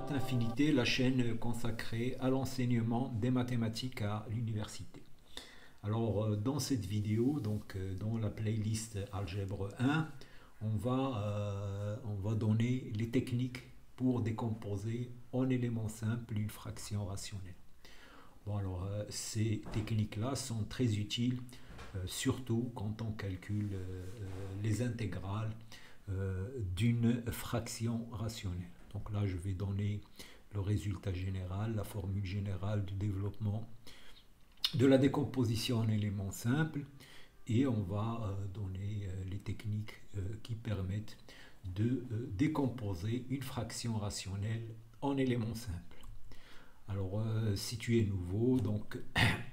Maths Infinité, la chaîne consacrée à l'enseignement des mathématiques à l'université. Alors dans cette vidéo, dans la playlist Algèbre 1, on va donner les techniques pour décomposer en éléments simples une fraction rationnelle. Bon alors ces techniques-là sont très utiles, surtout quand on calcule les intégrales d'une fraction rationnelle. Donc là, je vais donner le résultat général, la formule générale du développement de la décomposition en éléments simples, et on va donner les techniques qui permettent de décomposer une fraction rationnelle en éléments simples. Alors, si tu es nouveau, donc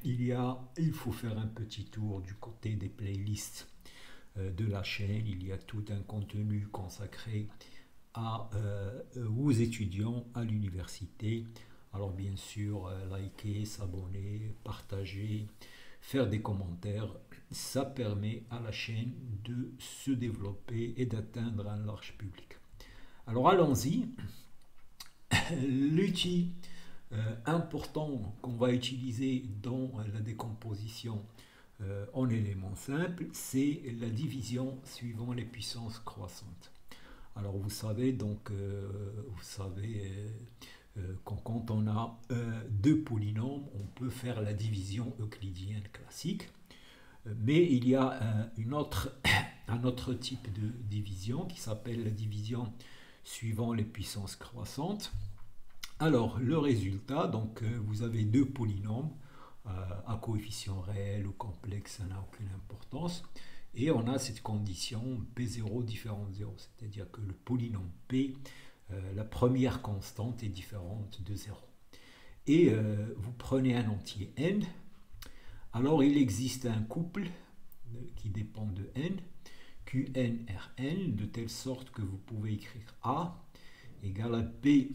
il faut faire un petit tour du côté des playlists de la chaîne. Il y a tout un contenu consacré aux étudiants à l'université. Alors bien sûr, liker, s'abonner, partager, faire des commentaires, ça permet à la chaîne de se développer et d'atteindre un large public. Alors allons-y. L'outil important qu'on va utiliser dans la décomposition en éléments simples, c'est la division suivant les puissances croissantes. Alors vous savez quand on a deux polynômes, on peut faire la division euclidienne classique, mais il y a un autre type de division qui s'appelle la division suivant les puissances croissantes. Alors le résultat, vous avez deux polynômes à coefficient réel ou complexe, ça n'a aucune importance. Et on a cette condition P0 différent de 0, c'est-à-dire que le polynôme P, la première constante est différente de 0. Et vous prenez un entier n, alors il existe un couple qui dépend de n, Qn Rn, de telle sorte que vous pouvez écrire A égale à P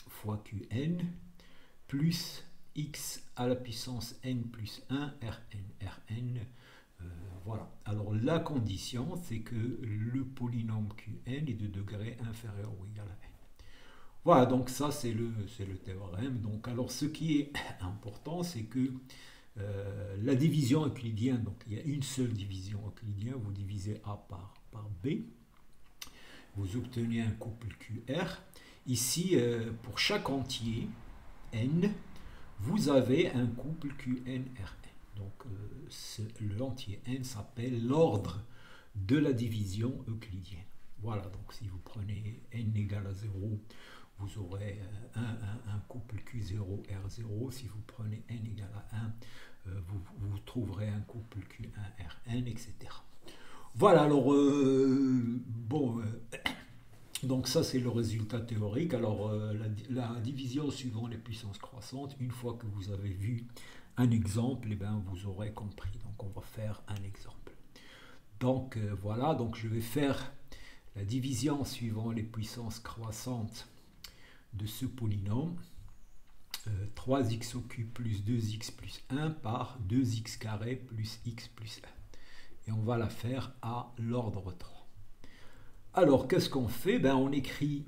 fois Qn plus x à la puissance n plus 1 Rn. Voilà. Alors la condition, c'est que le polynôme Qn est de degré inférieur ou égal à n. Voilà, donc ça c'est le théorème. Donc alors ce qui est important, c'est que la division euclidienne, donc il y a une seule division euclidienne, vous divisez A par B, vous obtenez un couple QR. Ici, pour chaque entier n, vous avez un couple QNRN. Donc l'entier n s'appelle l'ordre de la division euclidienne. Voilà, donc si vous prenez n égale à 0, vous aurez un couple Q0, R0. Si vous prenez n égale à 1, vous trouverez un couple Q1, Rn, etc. Voilà, alors, donc ça c'est le résultat théorique. Alors la division suivant les puissances croissantes, une fois que vous avez vu un exemple, eh bien, vous aurez compris. Donc on va faire un exemple. Donc voilà, donc je vais faire la division suivant les puissances croissantes de ce polynôme. 3x au cube plus 2x plus 1 par 2x carré plus x plus 1. Et on va la faire à l'ordre 3. Alors, qu'est-ce qu'on fait? On écrit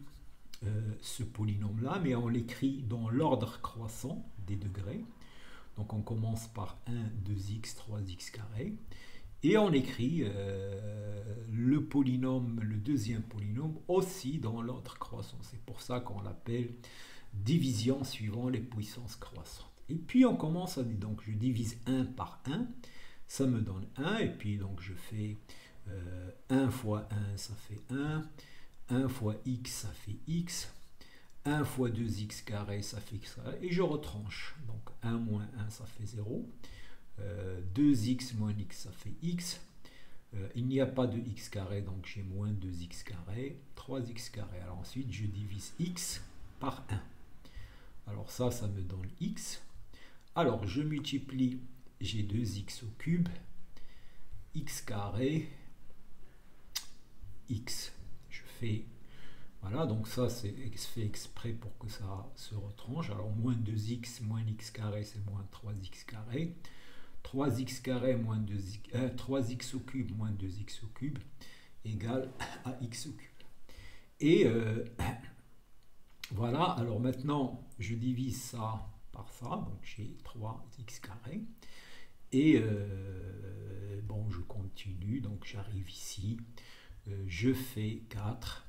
ce polynôme-là, mais on l'écrit dans l'ordre croissant des degrés. Donc, on commence par 1, 2x, 3x carré. Et on écrit le deuxième polynôme aussi dans l'ordre croissant. C'est pour ça qu'on l'appelle division suivant les puissances croissantes. Et puis, on commence à dire, donc je divise 1 par 1, ça me donne 1, et puis donc je fais 1 fois 1, ça fait 1. 1 fois x, ça fait x. 1 fois 2x carré, ça fait x carré. Et je retranche. Donc 1 moins 1, ça fait 0. 2x moins x, ça fait x. Il n'y a pas de x carré, donc j'ai moins 2x carré. 3x carré. Alors ensuite, je divise x par 1. Alors ça me donne x. Alors je multiplie, j'ai 2x au cube. X carré. X. Je fais, voilà, donc ça c'est fait exprès pour que ça se retranche. Alors moins 2x moins x carré, c'est moins 3x carré. 3x carré moins 3x au cube moins 2x au cube égale à x au cube. Et Voilà, alors maintenant je divise ça par ça, donc j'ai 3x carré. Et bon, je continue, donc j'arrive ici, je fais 4.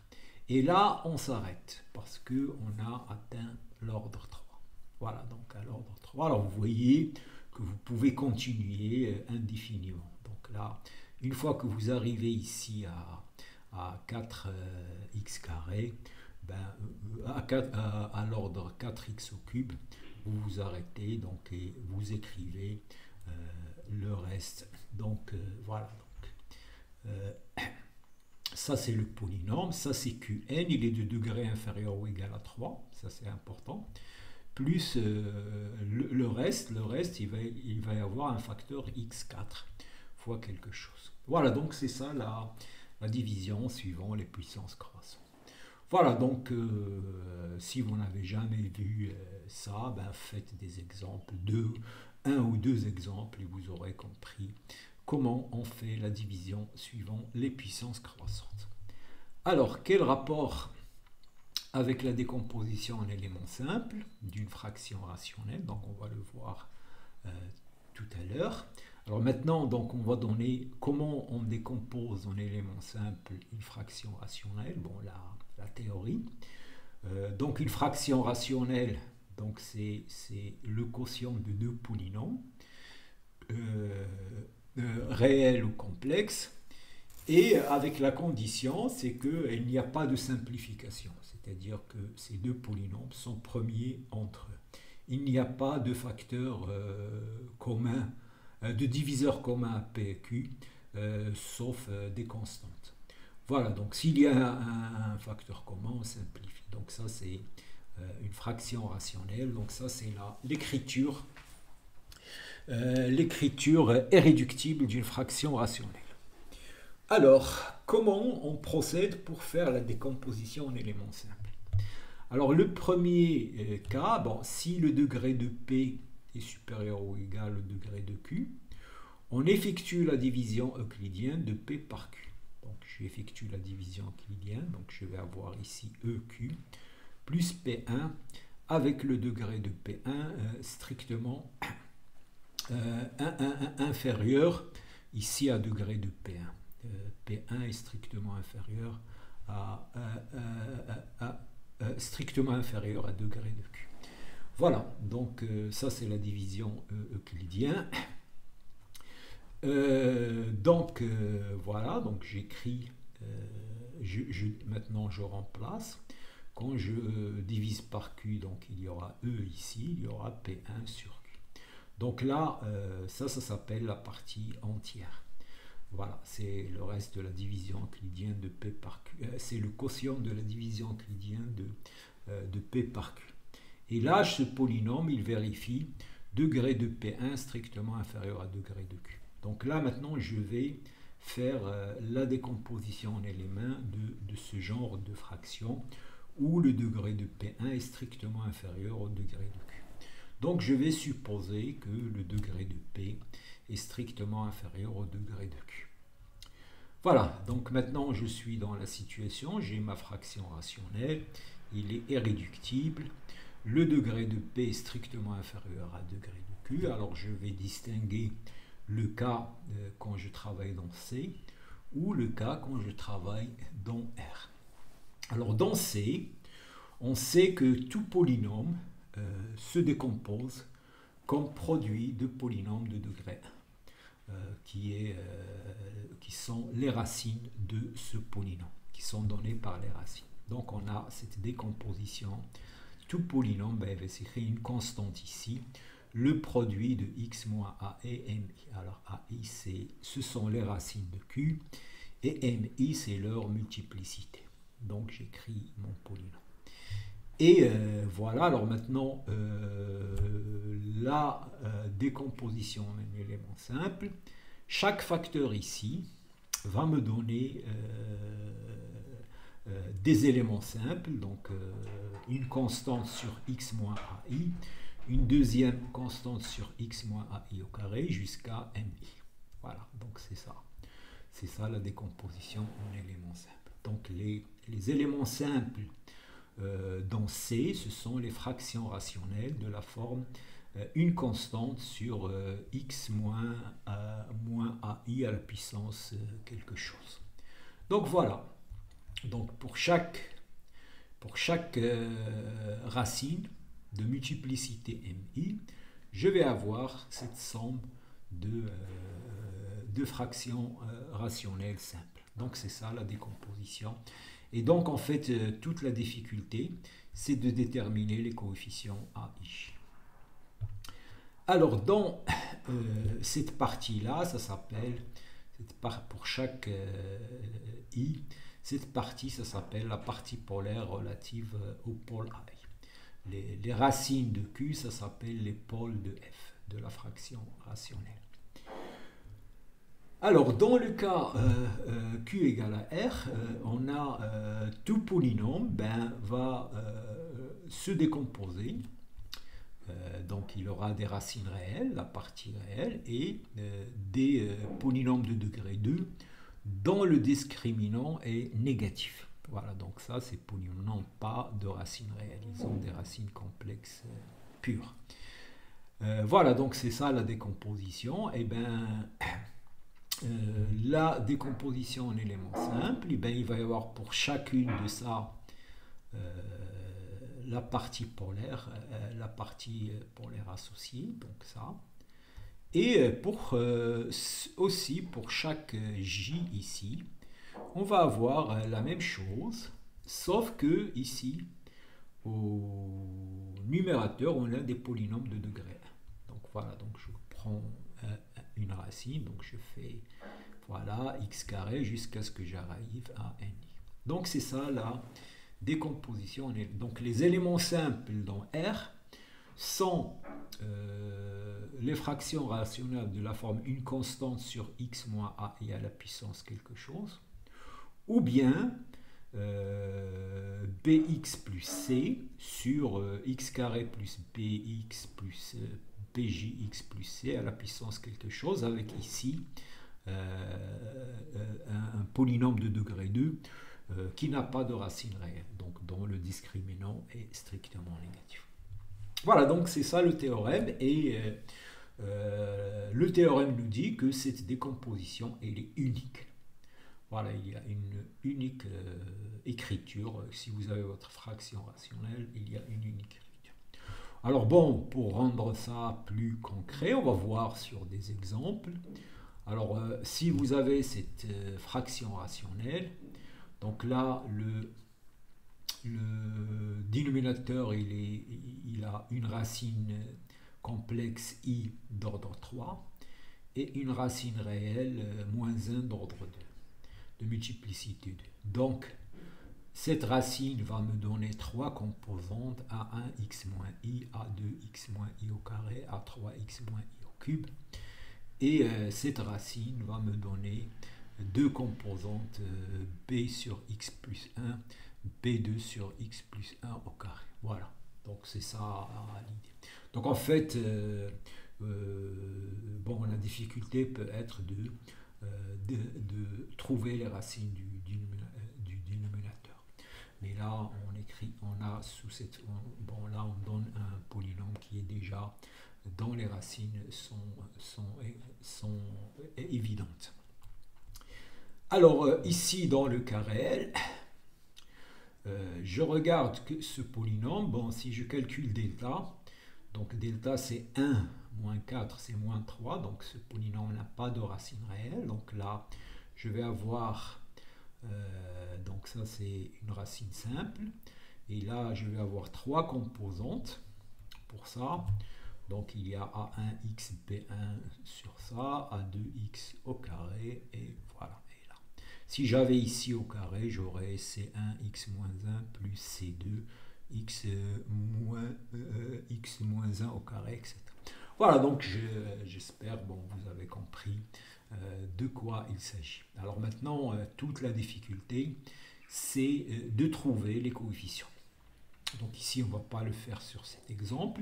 Et là, on s'arrête parce qu'on a atteint l'ordre 3. Voilà, donc à l'ordre 3. Alors vous voyez que vous pouvez continuer indéfiniment. Donc là, une fois que vous arrivez ici à 4x carré, ben, à l'ordre 4x au cube, vous vous arrêtez donc, et vous écrivez le reste. Donc voilà. Donc, ça c'est le polynôme, ça c'est Qn, il est de degré inférieur ou égal à 3, ça c'est important. Plus le reste, il va y avoir un facteur x4 fois quelque chose. Voilà, donc c'est ça la division suivant les puissances croissantes. Voilà, donc si vous n'avez jamais vu ça, ben, faites des exemples, un ou deux exemples, et vous aurez compris comment on fait la division suivant les puissances croissantes. Alors, quel rapport avec la décomposition en éléments simples d'une fraction rationnelle? Donc, on va le voir tout à l'heure. Alors maintenant, donc, on va donner comment on décompose en éléments simples une fraction rationnelle. Bon, la théorie. Donc, une fraction rationnelle, donc c'est le quotient de deux polynômes, réels ou complexes, et avec la condition, c'est qu'il n'y a pas de simplification, c'est-à-dire que ces deux polynômes sont premiers entre eux. Il n'y a pas de facteur commun, de diviseur commun à P et Q, sauf des constantes. Voilà, donc s'il y a un facteur commun, on simplifie. Donc ça, c'est une fraction rationnelle. Donc ça, c'est l'écriture irréductible d'une fraction rationnelle. Alors, comment on procède pour faire la décomposition en éléments simples? Alors, le premier cas, bon, si le degré de P est supérieur ou égal au degré de Q, on effectue la division euclidienne de P par Q. Donc, j'effectue la division euclidienne, donc je vais avoir ici EQ plus P1 avec le degré de P1 strictement inférieur ici à degré de P1. P1 est strictement inférieur strictement inférieur à degré de Q. Voilà, donc ça c'est la division euclidienne. Voilà, donc j'écris, maintenant je remplace. Quand je divise par Q, donc il y aura E ici, il y aura P1 sur Q. Donc là, ça s'appelle la partie entière. Voilà, c'est le reste de la division euclidienne de P par Q. C'est le quotient de la division euclidienne de P par Q. Et là, ce polynôme, il vérifie degré de P1 strictement inférieur à degré de Q. Donc là, maintenant, je vais faire la décomposition en éléments de ce genre de fraction où le degré de P1 est strictement inférieur au degré de Q. Donc je vais supposer que le degré de P est strictement inférieur au degré de Q. Voilà, donc maintenant je suis dans la situation, j'ai ma fraction rationnelle, il est irréductible, le degré de P est strictement inférieur à degré de Q, alors je vais distinguer le cas quand je travaille dans C ou le cas quand je travaille dans R. Alors dans C, on sait que tout polynôme se décompose comme produit de polynômes de degré 1, qui sont les racines de ce polynôme, qui sont données par les racines. Donc on a cette décomposition. Tout polynôme va s'écrire une constante ici, le produit de x moins a et mi. Alors ai, ce sont les racines de q, et mi, c'est leur multiplicité. Donc j'écris mon polynôme. Et voilà, alors maintenant, la décomposition en éléments simples. Chaque facteur ici va me donner des éléments simples, donc une constante sur x moins ai, une deuxième constante sur x moins ai au carré jusqu'à mi. Voilà, donc c'est ça. C'est ça la décomposition en éléments simples. Donc les éléments simples dans C, ce sont les fractions rationnelles de la forme une constante sur x moins AI à la puissance quelque chose. Donc voilà. Donc pour chaque racine de multiplicité MI, je vais avoir cette somme de fractions rationnelles simples. Donc c'est ça la décomposition. Et donc en fait, toute la difficulté, c'est de déterminer les coefficients AI. Alors dans cette partie-là, ça s'appelle, pour chaque I, cette partie, ça s'appelle la partie polaire relative au pôle I. Les racines de Q, ça s'appelle les pôles de F, de la fraction rationnelle. Alors, dans le cas Q égale à R, on a tout polynôme va se décomposer. Donc, il aura des racines réelles, la partie réelle, et des polynômes de degré 2 dont le discriminant est négatif. Voilà, donc ça, ces polynômes n'ont pas de racines réelles, ils ont des racines complexes pures. Voilà, donc c'est ça la décomposition. Et la décomposition en éléments simples, il va y avoir pour chacune de ça la partie polaire associée, donc ça. Et aussi pour chaque J ici, on va avoir la même chose, sauf que ici, au numérateur, on a des polynômes de degré 1. Donc voilà, donc je prends une racine, donc je fais voilà x carré jusqu'à ce que j'arrive à ni. Donc c'est ça la décomposition. Donc les éléments simples dans R sont les fractions rationnelles de la forme une constante sur x moins a et à la puissance quelque chose, ou bien bx plus c sur x carré plus bx plus bjx plus c à la puissance quelque chose, avec ici un polynôme de degré 2 qui n'a pas de racine réelle, donc dont le discriminant est strictement négatif. Voilà, donc c'est ça le théorème, et le théorème nous dit que cette décomposition elle est unique. Voilà, il y a une unique écriture. Si vous avez votre fraction rationnelle, il y a une unique écriture. Alors bon, pour rendre ça plus concret, on va voir sur des exemples. Alors si vous avez cette fraction rationnelle, donc là le dénominateur il a une racine complexe i d'ordre 3 et une racine réelle moins 1 d'ordre 2, de multiplicité 2. Donc cette racine va me donner 3 composantes, a1x moins i, a2x moins i au carré, a3x moins i au cube. Et cette racine va me donner 2 composantes, b sur x plus 1, b2 sur x plus 1 au carré. Voilà, donc c'est ça l'idée. Donc en fait, bon, la difficulté peut être de trouver les racines du dénominateur. Mais là, on a sous cette, bon là on donne un polynôme qui est déjà dont les racines sont évidentes. Alors ici dans le cas réel, je regarde que ce polynôme, bon si je calcule delta, donc delta c'est 1 moins 4 c'est moins 3, donc ce polynôme n'a pas de racine réelle, donc là je vais avoir, donc ça c'est une racine simple, et là je vais avoir 3 composantes pour ça. Donc il y a A1x B1 sur ça, A2x au carré, et voilà. Et là. Si j'avais ici au carré, j'aurais C1x moins 1 plus C2 x moins 1 au carré, etc. Voilà, donc j'espère que vous avez compris de quoi il s'agit. Alors maintenant, toute la difficulté, c'est de trouver les coefficients. Donc ici, on ne va pas le faire sur cet exemple.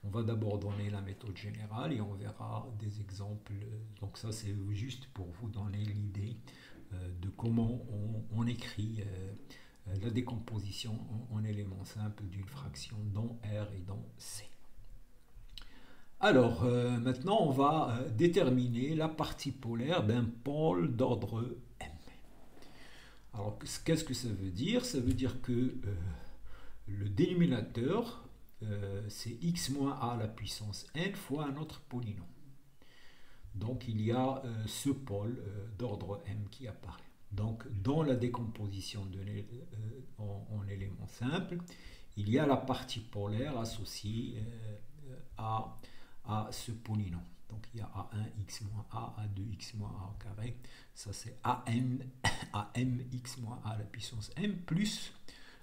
On va d'abord donner la méthode générale et on verra des exemples. Donc ça, c'est juste pour vous donner l'idée de comment on écrit la décomposition en éléments simples d'une fraction dans R et dans C. Alors, maintenant, on va déterminer la partie polaire d'un pôle d'ordre M. Alors, qu'est-ce que ça veut dire? Ça veut dire que le dénominateur, c'est x moins a à la puissance n fois un autre polynôme. Donc, il y a ce pôle d'ordre M qui apparaît. Donc, dans la décomposition en éléments simples, il y a la partie polaire associée à ce polynôme. Donc il y a A1 x moins A, A2 x moins A au carré. Ça c'est AM x moins A à la puissance m, plus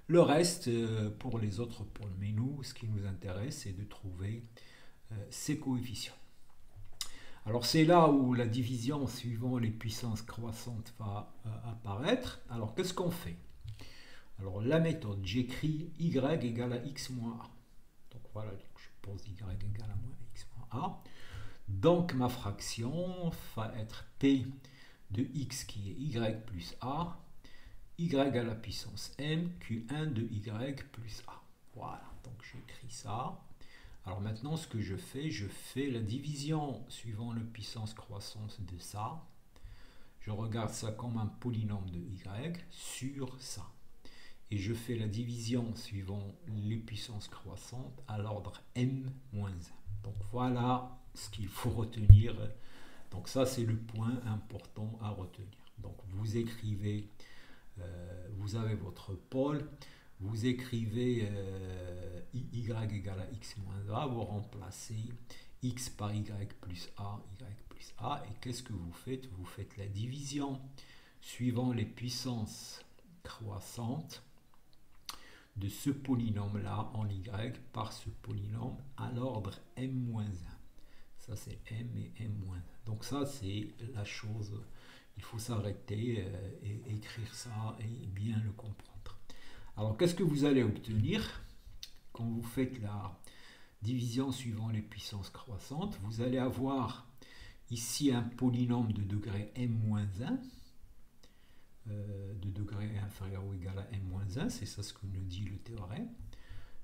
le reste pour les autres pôles. Mais nous, ce qui nous intéresse, c'est de trouver ces coefficients. Alors c'est là où la division suivant les puissances croissantes va apparaître. Alors qu'est-ce qu'on fait? Alors la méthode, j'écris y égale à x moins a. Donc voilà, donc je pose y égale à moins x moins a. Donc ma fraction va être p de x qui est y plus a, y à la puissance m, q1 de y plus a. Voilà, donc j'écris ça. Alors maintenant, ce que je fais la division suivant la puissance croissante de ça. Je regarde ça comme un polynôme de y sur ça. Et je fais la division suivant les puissances croissantes à l'ordre m-1. Donc voilà ce qu'il faut retenir. Donc ça, c'est le point important à retenir. Donc vous écrivez, vous avez votre pôle, vous écrivez y égale à x moins a, vous remplacez x par y plus a, et qu'est-ce que vous faites? Vous faites la division suivant les puissances croissantes de ce polynôme-là en y par ce polynôme à l'ordre m-1. Ça, c'est m et m-1. Donc ça, c'est la chose, il faut s'arrêter et écrire ça et bien le comprendre. Alors, qu'est-ce que vous allez obtenir quand vous faites la division suivant les puissances croissantes? Vous allez avoir ici un polynôme de degré m-1, de degré inférieur ou égal à m-1, c'est ça ce que nous dit le théorème,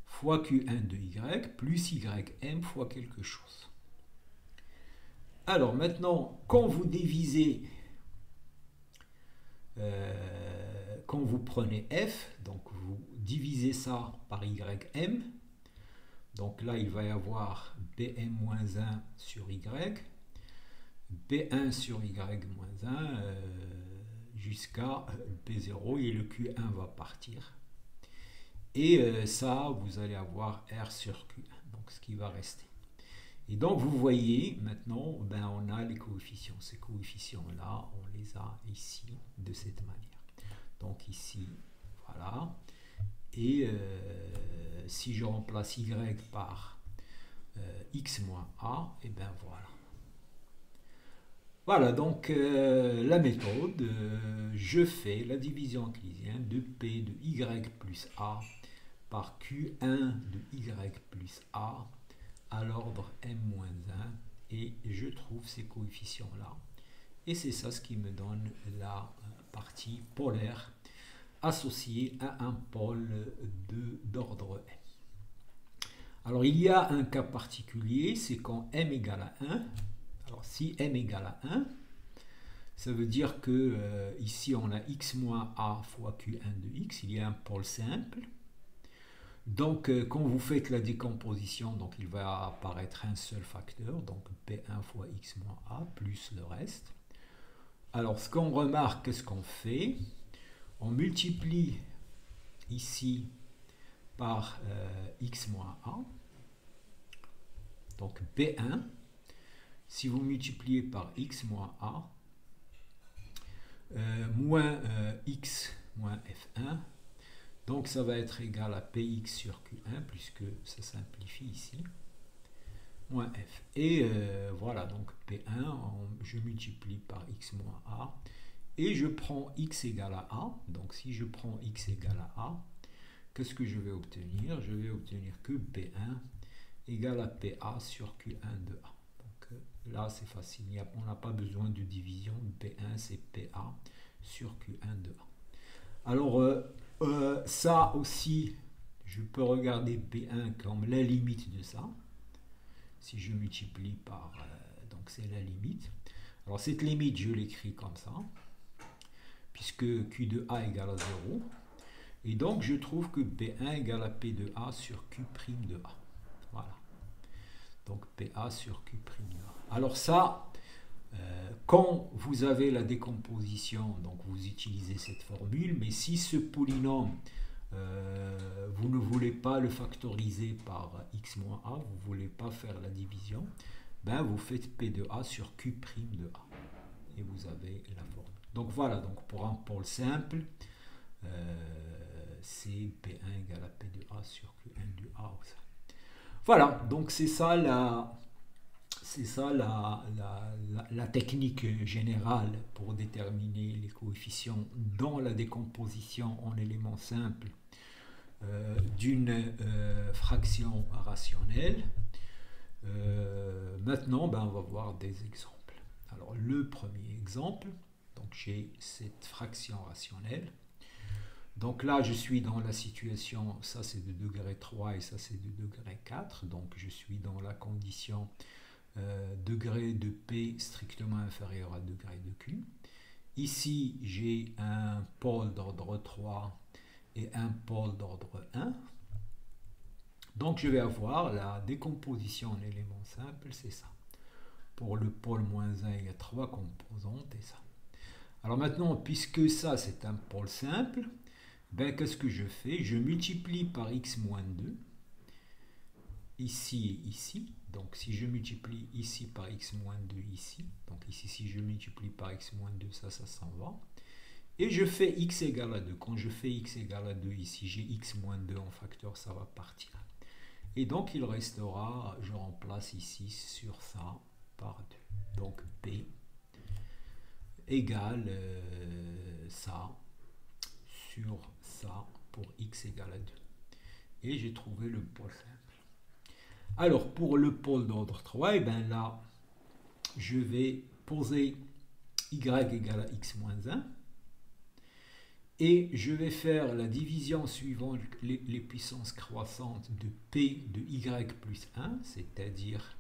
fois q1 de y, plus ym fois quelque chose. Alors maintenant, quand vous divisez, quand vous prenez f, donc vous divisez ça par ym, donc là il va y avoir bm-1 sur y, b1 sur y-1, jusqu'à P0 et le Q1 va partir. Et ça, vous allez avoir R sur Q1, donc ce qui va rester. Et donc, vous voyez, maintenant, ben, on a les coefficients. Ces coefficients-là, on les a ici, de cette manière. Donc ici, voilà. Et si je remplace Y par X moins A, et ben voilà. Voilà, donc la méthode, je fais la division euclidienne de P de Y plus A par Q1 de Y plus A à l'ordre M-1 et je trouve ces coefficients-là. Et c'est ça ce qui me donne la partie polaire associée à un pôle d'ordre M. Alors il y a un cas particulier, c'est quand M égale à 1. Alors si m égale à 1, ça veut dire que ici on a x moins a fois q1 de x, il y a un pôle simple. Donc quand vous faites la décomposition, donc il va apparaître un seul facteur, donc p1 fois x moins a plus le reste. Alors ce qu'on remarque, qu'est-ce qu'on fait? On multiplie ici par x moins a, donc p1. Si vous multipliez par x moins a, moins x moins f1, donc ça va être égal à px sur q1, puisque ça simplifie ici, moins f. Et voilà, donc p1, je multiplie par x moins a, et je prends x égale à a. Donc si je prends x égale à a, qu'est-ce que je vais obtenir? Je vais obtenir que p1 égale à pa sur q1 de a. Là, c'est facile, on n'a pas besoin de division. P1, c'est PA sur Q1 de A. Alors, Ça aussi, je peux regarder P1 comme la limite de ça. Si je multiplie par... donc c'est la limite. Alors cette limite, je l'écris comme ça, puisque Q de A égale à 0. Et donc je trouve que P1 égale à P de A sur Q' de A. Voilà. Donc PA sur Q' de A. Alors ça, quand vous avez la décomposition, donc vous utilisez cette formule, mais si ce polynôme, vous ne voulez pas le factoriser par x moins a, vous ne voulez pas faire la division, ben vous faites P de A sur Q' de A. Et vous avez la formule. Donc voilà, donc pour un pôle simple, c'est P1 égale à P de A sur Q1 de A. Voilà, donc c'est ça la technique générale pour déterminer les coefficients dans la décomposition en éléments simples d'une fraction rationnelle. Maintenant, ben, on va voir des exemples. Alors le premier exemple, donc j'ai cette fraction rationnelle. Donc là, je suis dans la situation, ça c'est de degré 3 et ça c'est de degré 4. Donc je suis dans la condition degré de P strictement inférieur à degré de Q. Ici, j'ai un pôle d'ordre 3 et un pôle d'ordre 1. Donc je vais avoir la décomposition en éléments simples, c'est ça. Pour le pôle moins 1, il y a 3 composantes et ça. Alors maintenant, puisque ça c'est un pôle simple, ben, qu'est-ce que je fais? Je multiplie par x moins 2, ici et ici. Donc si je multiplie ici par x moins 2, ici, donc ici si je multiplie par x moins 2, ça s'en va. Et je fais x égale à 2. Quand je fais x égale à 2 ici, j'ai x moins 2 en facteur, ça va partir. Et donc il restera, je remplace ici sur ça par 2. Donc P égale ça sur ça pour x égale à 2. Et j'ai trouvé le pôle simple. Alors pour le pôle d'ordre 3, et bien là, je vais poser y égale à x moins 1. Et je vais faire la division suivant les puissances croissantes de P de y plus 1, c'est-à-dire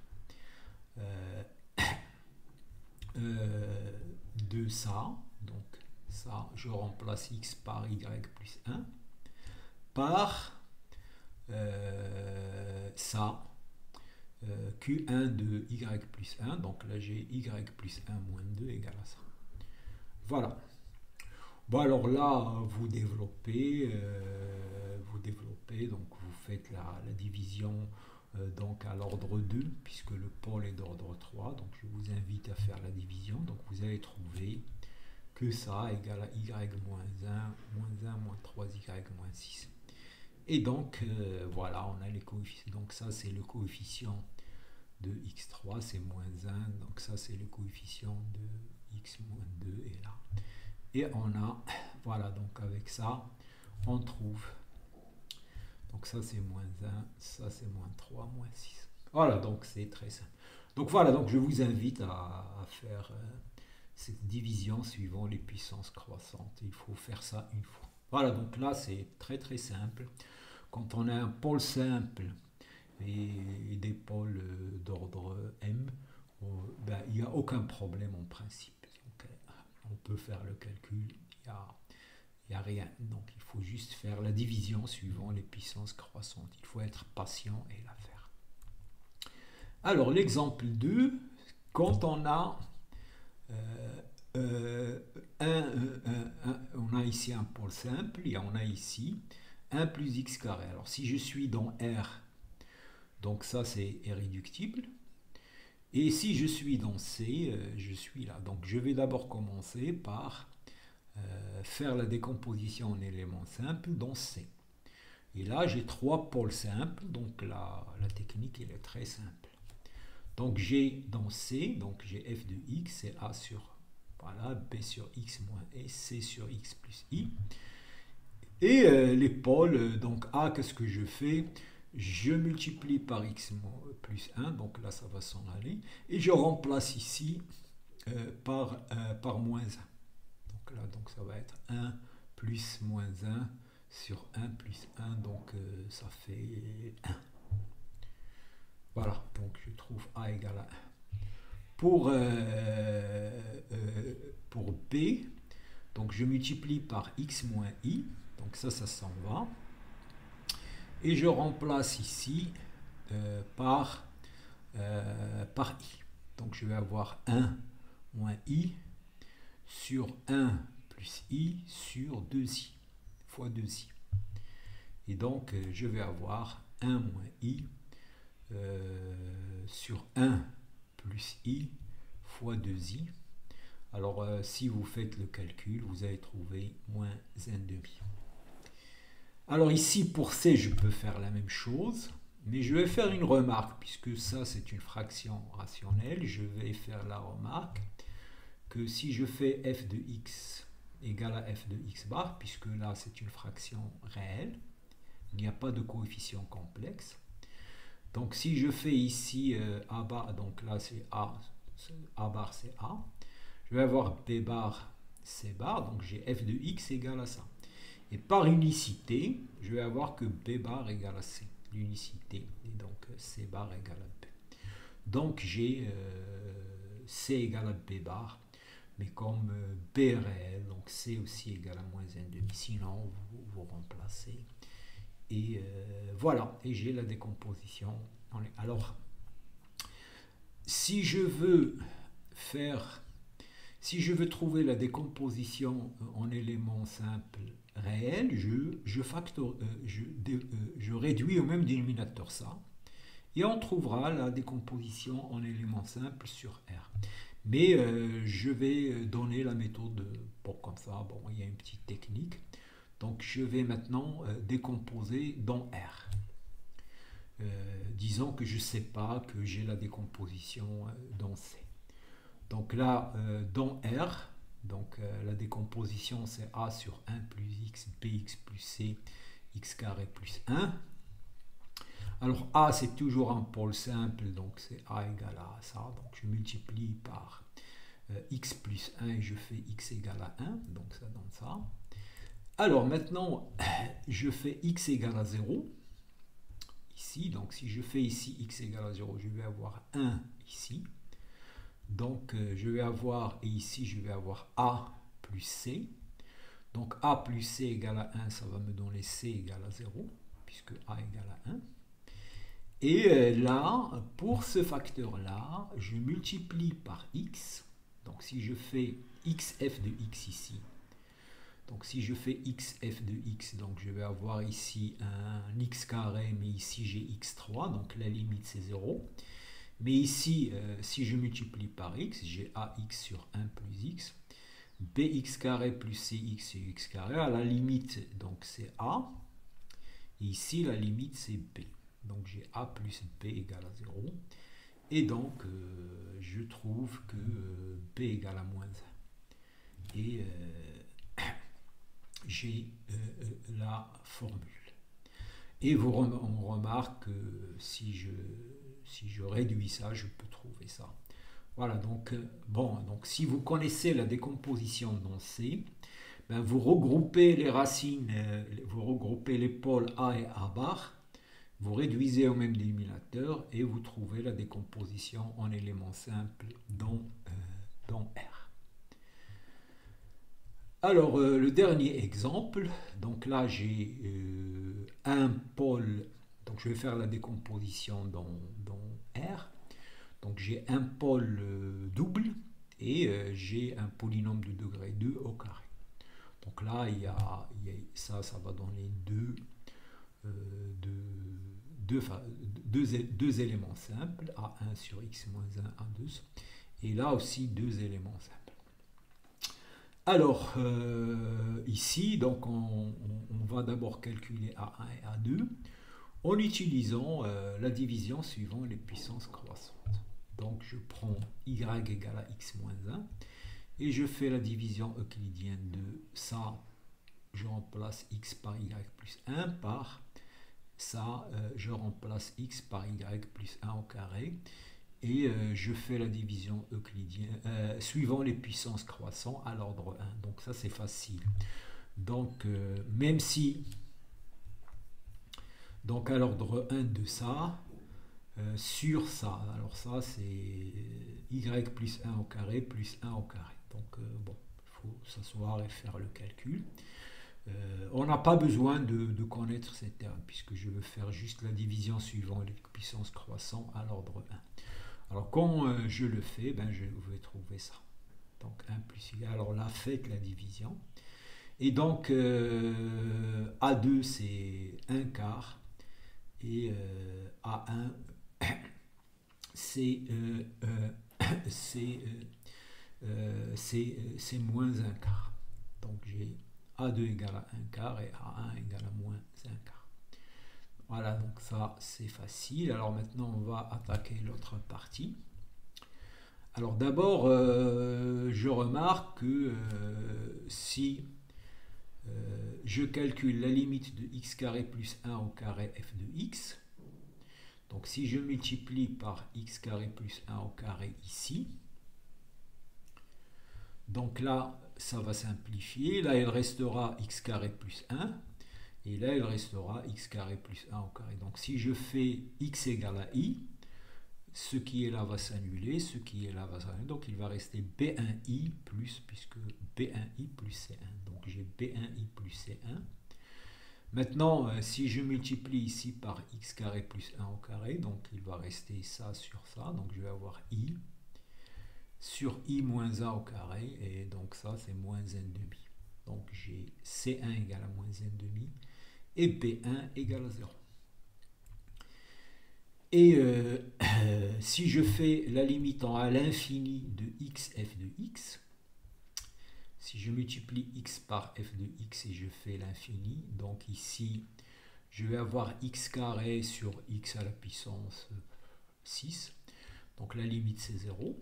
de ça. Donc ça, je remplace x par y plus 1 par ça, Q1 de y plus 1. Donc là, j'ai y plus 1 moins 2 égale à ça. Voilà. Bon, alors là, vous développez, donc vous faites la division donc à l'ordre 2, puisque le pôle est d'ordre 3. Donc je vous invite à faire la division. Donc vous allez trouver que ça égale à y moins 1, moins 3y moins 6. Et donc, voilà, on a les coefficients. Donc ça, c'est le coefficient de x3, c'est moins 1. Donc ça, c'est le coefficient de x moins 2, et là. Et on a, voilà, donc avec ça, on trouve, donc ça c'est moins 1, ça c'est moins 3, moins 6. Voilà, donc c'est très simple. Donc voilà, donc je vous invite à faire cette division suivant les puissances croissantes. Il faut faire ça une fois. Voilà, donc là c'est très très simple. Quand on a un pôle simple et des pôles d'ordre m, ben, il n'y a aucun problème en principe. On peut faire le calcul, il n'y a rien. Donc il faut juste faire la division suivant les puissances croissantes. Il faut être patient et la faire. Alors l'exemple 2, quand on a on a ici un pôle simple et on a ici 1 plus x carré. Alors si je suis dans R, donc ça c'est irréductible. Et si je suis dans C, je suis là. Donc je vais d'abord commencer par faire la décomposition en éléments simples dans C. Et là, j'ai 3 pôles simples, donc la technique elle est très simple. Donc j'ai dans C, donc j'ai f de x, c'est a sur, voilà, b sur x moins et c sur x plus i. Et les pôles, donc a, qu'est-ce que je fais? Je multiplie par x plus 1, donc là ça va s'en aller, et je remplace ici par moins 1. Donc là, donc ça va être 1 plus moins 1 sur 1 plus 1, donc ça fait 1. Voilà, donc je trouve A égale à 1. Pour B, donc je multiplie par x moins i, donc ça s'en va. Et je remplace ici par i. Donc je vais avoir 1 moins i sur 1 plus i sur 2i, fois 2i. Et donc je vais avoir 1 moins i sur 1 plus i fois 2i. Alors si vous faites le calcul, vous allez trouver moins 1,5. Alors ici pour C, je peux faire la même chose, mais je vais faire une remarque, puisque ça c'est une fraction rationnelle. Je vais faire la remarque que si je fais f de x égale à f de x bar, puisque là c'est une fraction réelle, il n'y a pas de coefficient complexe. Donc si je fais ici a bar, donc là c'est a bar c'est a, je vais avoir b bar c bar, donc j'ai f de x égale à ça. Et par unicité, je vais avoir que b bar égale à c, l'unicité, et donc c bar égale à b. Donc j'ai c égale à b bar, mais comme b est réel, donc c aussi égale à moins 1,5, sinon vous remplacez. Et voilà, et j'ai la décomposition. Alors, si je veux trouver la décomposition en éléments simples réels, je réduis au même dénominateur ça, et on trouvera la décomposition en éléments simples sur R. Mais je vais donner la méthode pour comme ça, bon, il y a une petite technique. Donc je vais maintenant décomposer dans R. Disons que je ne sais pas que j'ai la décomposition dans C. Donc là, dans R, donc, la décomposition c'est A sur 1 plus x, bx plus c, x carré plus 1. Alors A c'est toujours un pôle simple, donc c'est A égale à ça. Donc je multiplie par x plus 1 et je fais x égale à 1, donc ça donne ça. Alors maintenant, je fais x égale à 0, ici, donc si je fais ici x égale à 0, je vais avoir 1 ici. Donc je vais avoir, et ici je vais avoir a plus c. Donc a plus c égale à 1, ça va me donner c égale à 0, puisque a égale à 1. Et là, pour ce facteur-là, je multiplie par x. Donc si je fais xf de x ici, donc si je fais xf de x, donc je vais avoir ici un x carré, mais ici j'ai x3, donc la limite c'est 0. Mais ici, si je multiplie par x, j'ai ax sur 1 plus x, bx carré plus cx sur x carré, à la limite, donc c'est a, et ici la limite c'est b. Donc j'ai a plus b égale à 0, et donc je trouve que b égale à moins 1. Et j'ai la formule. Et on remarque que si je réduis ça, je peux trouver ça. Voilà, donc, bon, donc si vous connaissez la décomposition dans C, ben vous regroupez les racines, vous regroupez les pôles A et A bar, vous réduisez au même dénominateur et vous trouvez la décomposition en éléments simples dans R. Alors, le dernier exemple, donc là j'ai un pôle, donc je vais faire la décomposition dans R. Donc j'ai un pôle double et j'ai un polynôme de degré 2 au carré. Donc là, ça va donner deux éléments simples, A1 sur x moins 1, A2, et là aussi deux éléments simples. Alors, ici, donc on va d'abord calculer A1 et A2 en utilisant la division suivant les puissances croissantes. Donc, je prends y égale à x moins 1 et je fais la division euclidienne de ça. Je remplace x par y plus 1 par ça, je remplace x par y plus 1 au carré. Et je fais la division euclidienne suivant les puissances croissantes à l'ordre 1. Donc ça c'est facile. Donc même si Donc à l'ordre 1 de ça, sur ça. Alors ça, c'est y plus 1 au carré plus 1 au carré. Donc bon, il faut s'asseoir et faire le calcul. On n'a pas besoin de connaître ces termes, puisque je veux faire juste la division suivant les puissances croissantes à l'ordre 1. Alors quand je le fais, ben, je vais trouver ça. Donc 1 plus y. Alors là, faites la division. Et donc A2 c'est 1 quart et A1 c'est moins 1 quart. Donc j'ai A2 égale à 1 quart et A1 égale à moins 1 quart. Voilà, donc ça c'est facile. Alors maintenant on va attaquer l'autre partie. Alors d'abord, je remarque que si je calcule la limite de x carré plus 1 au carré f de x, donc si je multiplie par x carré plus 1 au carré ici, donc là ça va simplifier, là il restera x carré plus 1, et là il restera x carré plus 1 au carré. Donc si je fais x égale à i, ce qui est là va s'annuler, ce qui est là va s'annuler, donc il va rester B1i plus, puisque B1i plus C1. Donc j'ai B1i plus C1. Maintenant, si je multiplie ici par x carré plus 1 au carré, donc il va rester ça sur ça, donc je vais avoir i sur i moins 1 au carré, et donc ça c'est moins 1 demi. Donc j'ai C1 égale à moins 1 demi, et B1 égale à 0. Et si je fais la limitant à l'infini de x f de x, si je multiplie x par f de x et je fais l'infini, donc ici je vais avoir x carré sur x à la puissance 6, donc la limite c'est 0.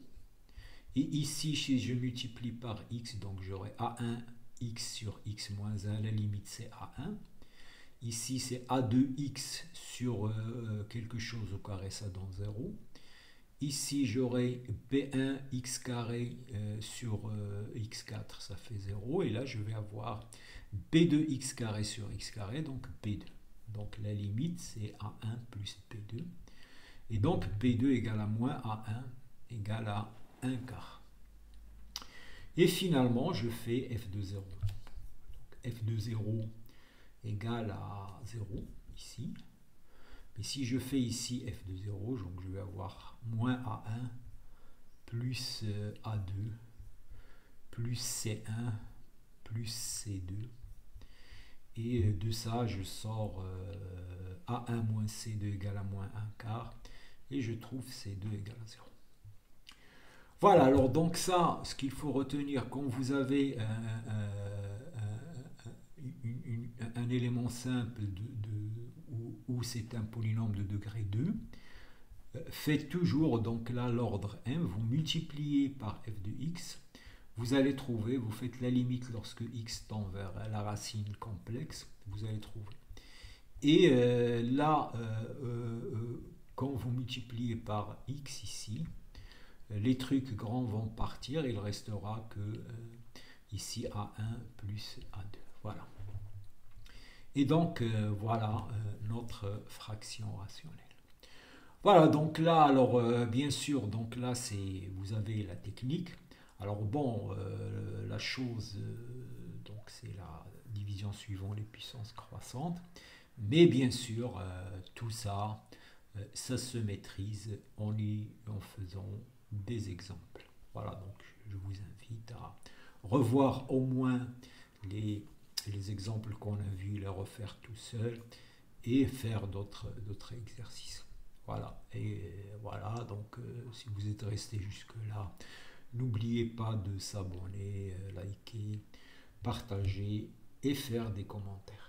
Et ici si je multiplie par x, donc j'aurai a1 x sur x moins 1, la limite c'est a1. Ici, c'est A2x sur quelque chose au carré, ça donne 0. Ici, j'aurai B1 x carré sur x4, ça fait 0. Et là, je vais avoir B2 x carré sur x carré, donc B2. Donc la limite, c'est A1 plus B2. Et donc B2 égale à moins A1 égale à 1 quart. Et finalement, je fais f de 0. Donc, f de 0 égale à 0 ici. Mais si je fais ici f de 0, donc je vais avoir moins A1 plus A2 plus C1 plus C2. Et de ça, je sors A1 moins C2 égale à moins 1 quart. Et je trouve C2 égale à 0. Voilà, alors donc ça, ce qu'il faut retenir quand vous avez un élément simple où c'est un polynôme de degré 2, faites toujours donc là l'ordre m, vous multipliez par f de x, vous allez trouver, vous faites la limite lorsque x tend vers la racine complexe, vous allez trouver. Et là, quand vous multipliez par x ici, les trucs grands vont partir, il restera que ici A1 plus A2. Voilà. Et donc, voilà notre fraction rationnelle. Voilà, donc là, alors, bien sûr, donc là, vous avez la technique. Alors bon, la chose, donc c'est la division suivant les puissances croissantes. Mais bien sûr, tout ça, ça se maîtrise en faisant des exemples. Voilà, donc je vous invite à revoir au moins les exemples qu'on a vus, les refaire tout seul et faire d'autres exercices. Voilà, et voilà, donc si vous êtes resté jusque-là, n'oubliez pas de s'abonner, liker, partager et faire des commentaires.